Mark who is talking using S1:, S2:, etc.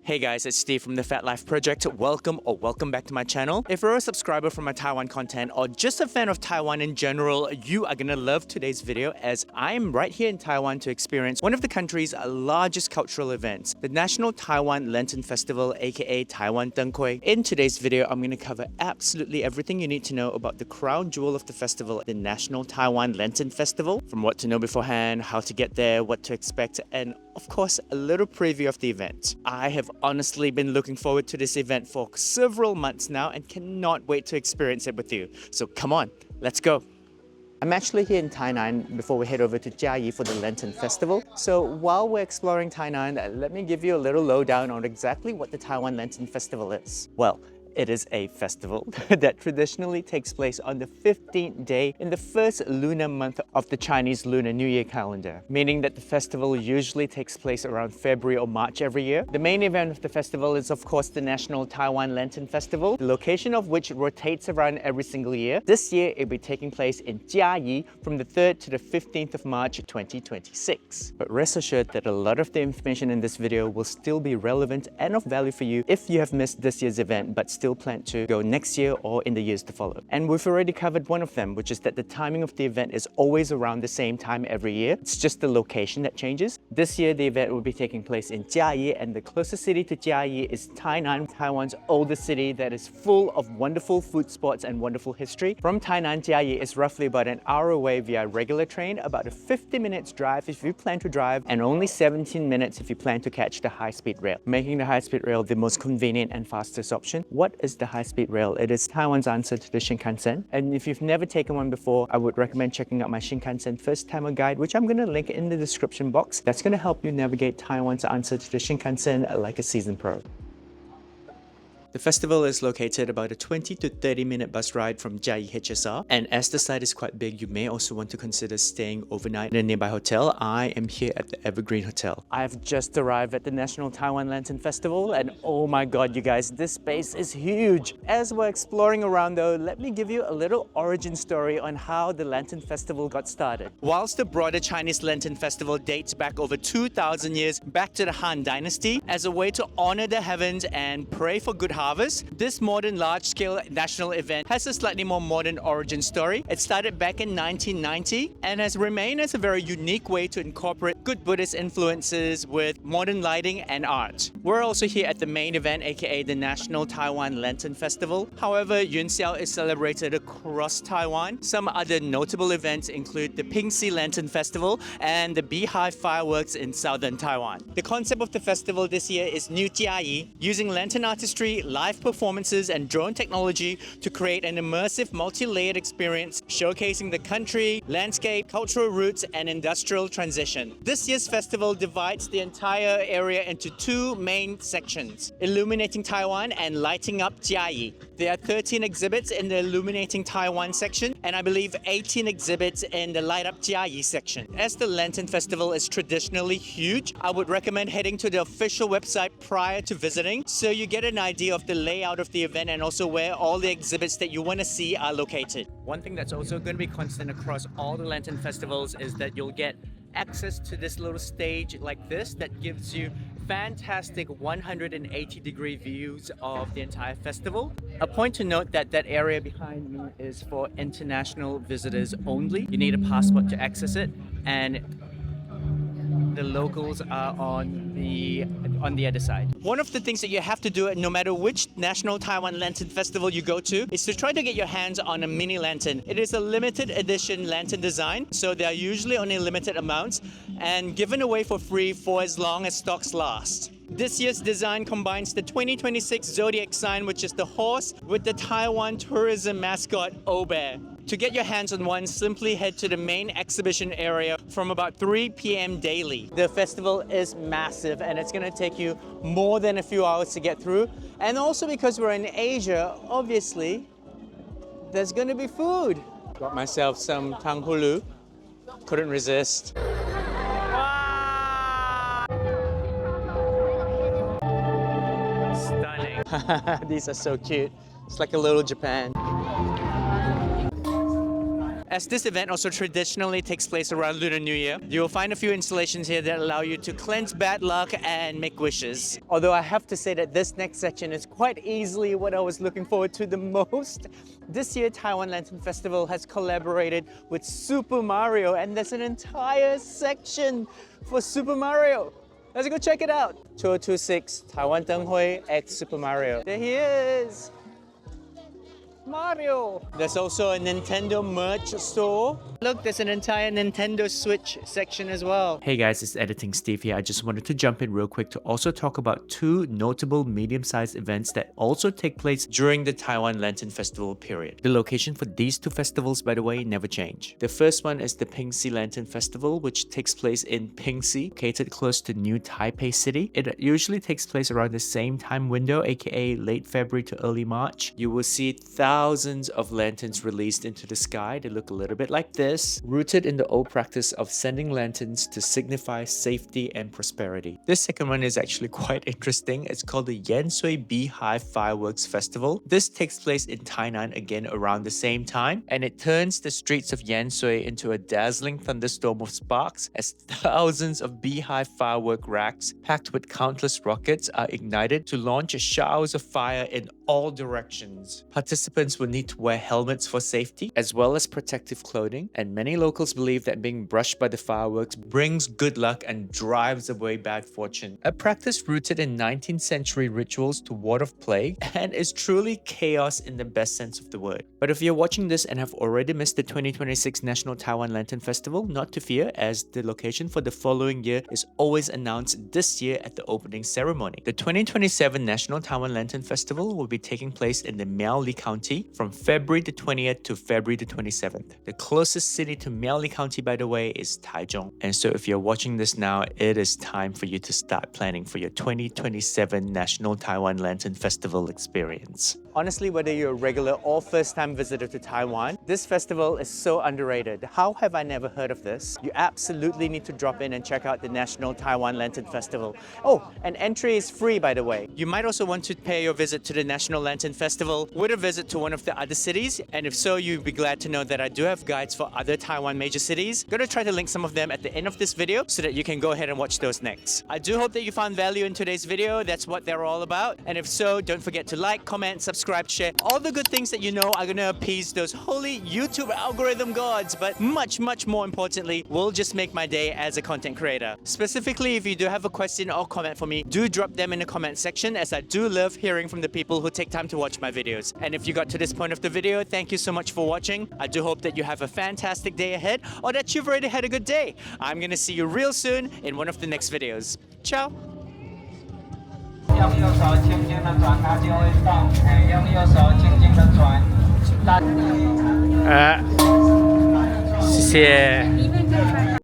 S1: Hey guys, it's Steve from the Fat Life Project. Welcome back to my channel. If you're a subscriber for my Taiwan content or just a fan of Taiwan in general, you are gonna love today's video as I'm right here in Taiwan to experience one of the country's largest cultural events, the National Taiwan Lantern Festival, aka Taiwan Tengkui. In today's video, I'm gonna cover absolutely everything you need to know about the crown jewel of the festival, the National Taiwan Lantern Festival, from what to know beforehand, how to get there, what to expect, and of course, a little preview of the event. I have honestly been looking forward to this event for several months now and cannot wait to experience it with you. So come on, let's go. I'm actually here in Tainan before we head over to Chiayi for the Lantern Festival. So while we're exploring Tainan, let me give you a little lowdown on exactly what the Taiwan Lantern Festival is. Well, it is a festival that traditionally takes place on the 15th day in the first lunar month of the Chinese Lunar New Year calendar, meaning that the festival usually takes place around February or March every year. The main event of the festival is of course the National Taiwan Lantern Festival, the location of which rotates around every single year. This year it will be taking place in Chiayi from the 3rd to the 15th of March 2026. But rest assured that a lot of the information in this video will still be relevant and of value for you if you have missed this year's event but still plan to go next year or in the years to follow. And we've already covered one of them, which is that the timing of the event is always around the same time every year. It's just the location that changes. This year the event will be taking place in Chiayi, and the closest city to Chiayi is Tainan, Taiwan's oldest city that is full of wonderful food spots and wonderful history. From Tainan, Chiayi is roughly about an hour away via regular train, about a 50 minutes drive if you plan to drive, and only 17 minutes if you plan to catch the high-speed rail, making the high-speed rail the most convenient and fastest option. What is the high-speed rail? It is Taiwan's answer to the Shinkansen, and if you've never taken one before, I would recommend checking out my Shinkansen first timer guide, which I'm going to link in the description box. That's going to help you navigate Taiwan's answer to the Shinkansen like a seasoned pro. The festival is located about a 20 to 30 minute bus ride from Chiayi HSR, and as the site is quite big, you may also want to consider staying overnight in a nearby hotel. I am here at the Evergreen Hotel. I have just arrived at the National Taiwan Lantern Festival, and oh my god you guys, this space is huge! As we're exploring around though, let me give you a little origin story on how the Lantern Festival got started. Whilst the broader Chinese Lantern Festival dates back over 2,000 years back to the Han Dynasty, as a way to honor the heavens and pray for good harvest, this modern large-scale national event has a slightly more modern origin story. It started back in 1990 and has remained as a very unique way to incorporate good Buddhist influences with modern lighting and art. We're also here at the main event, aka the National Taiwan Lantern Festival. However, Yun Xiao is celebrated across Taiwan. Some other notable events include the Pingxi Lantern Festival and the Beehive Fireworks in southern Taiwan. The concept of the festival this year is New Chiayi, using lantern artistry, live performances and drone technology to create an immersive multi-layered experience showcasing the country, landscape, cultural roots and industrial transition. This year's festival divides the entire area into two main sections, Illuminating Taiwan and Lighting Up Chiayi. There are 13 exhibits in the Illuminating Taiwan section and I believe 18 exhibits in the Light Up Chiayi section. As the Lantern Festival is traditionally huge, I would recommend heading to the official website prior to visiting so you get an idea of the layout of the event and also where all the exhibits that you want to see are located. One thing that's also going to be constant across all the Lantern festivals is that you'll get access to this little stage like this that gives you fantastic 180-degree views of the entire festival. A point to note that that area behind me is for international visitors only. You need a passport to access it, and the locals are on the other side. One of the things that you have to do no matter which National Taiwan Lantern Festival you go to is to try to get your hands on a mini lantern. It is a limited edition lantern design, so they are usually only limited amounts and given away for free for as long as stocks last. This year's design combines the 2026 zodiac sign, which is the horse, with the Taiwan tourism mascot, Obear. To get your hands on one, simply head to the main exhibition area from about 3 p.m. daily. The festival is massive and it's going to take you more than a few hours to get through. And also because we're in Asia, obviously, there's going to be food. Got myself some tanghulu. Couldn't resist. Stunning. These are so cute. It's like a little Japan. As this event also traditionally takes place around Lunar New Year, you will find a few installations here that allow you to cleanse bad luck and make wishes. Although I have to say that this next section is quite easily what I was looking forward to the most. This year, Taiwan Lantern Festival has collaborated with Super Mario, and there's an entire section for Super Mario. Let's go check it out. 2026 Taiwan Denghui X Super Mario. There he is. Mario. There's also a Nintendo merch store. Look, there's an entire Nintendo Switch section as well. Hey guys, it's Editing Steve here. I just wanted to jump in real quick to also talk about two notable medium-sized events that also take place during the Taiwan Lantern Festival period. The location for these two festivals, by the way, never change. The first one is the Pingxi Lantern Festival, which takes place in Pingxi, located close to New Taipei City. It usually takes place around the same time window, aka late February to early March. You will see thousands of lanterns released into the sky. They look a little bit like this, rooted in the old practice of sending lanterns to signify safety and prosperity. This second one is actually quite interesting. It's called the Beehive Fireworks Festival. This takes place in Tainan again around the same time, and it turns the streets of Yansui into a dazzling thunderstorm of sparks as thousands of beehive firework racks packed with countless rockets are ignited to launch showers of fire in all directions. Participants will need to wear helmets for safety as well as protective clothing, and many locals believe that being brushed by the fireworks brings good luck and drives away bad fortune. A practice rooted in 19th century rituals to ward off plague and is truly chaos in the best sense of the word. But if you're watching this and have already missed the 2026 National Taiwan Lantern Festival, not to fear, as the location for the following year is always announced this year at the opening ceremony. The 2027 National Taiwan Lantern Festival will be taking place in the Miaoli County from February the 20th to February the 27th. The closest city to Miaoli County, by the way, is Taichung. And so if you're watching this now, it is time for you to start planning for your 2027 National Taiwan Lantern Festival experience. Honestly, whether you're a regular or first-time visitor to Taiwan, this festival is so underrated. How have I never heard of this? You absolutely need to drop in and check out the National Taiwan Lantern Festival. Oh, and entry is free, by the way. You might also want to pay your visit to the National Lantern Festival with a visit to one of the other cities, and if so, you'd be glad to know that I do have guides for other Taiwan major cities. I'm gonna try to link some of them at the end of this video so that you can go ahead and watch those next. I do hope that you found value in today's video. That's what they're all about. And if so, don't forget to like, comment, subscribe, share. All the good things that you know are gonna appease those holy YouTube algorithm gods, but much more importantly, will just make my day as a content creator. Specifically, if you do have a question or comment for me, do drop them in the comment section, as I do love hearing from the people who take time to watch my videos. And if you got to this point of the video, thank you so much for watching. I do hope that you have a fantastic day ahead, or that you've already had a good day. I'm gonna see you real soon in one of the next videos. Ciao!
S2: 用右手轻轻的转，它就会动。用右手轻轻的转。
S1: 谢谢。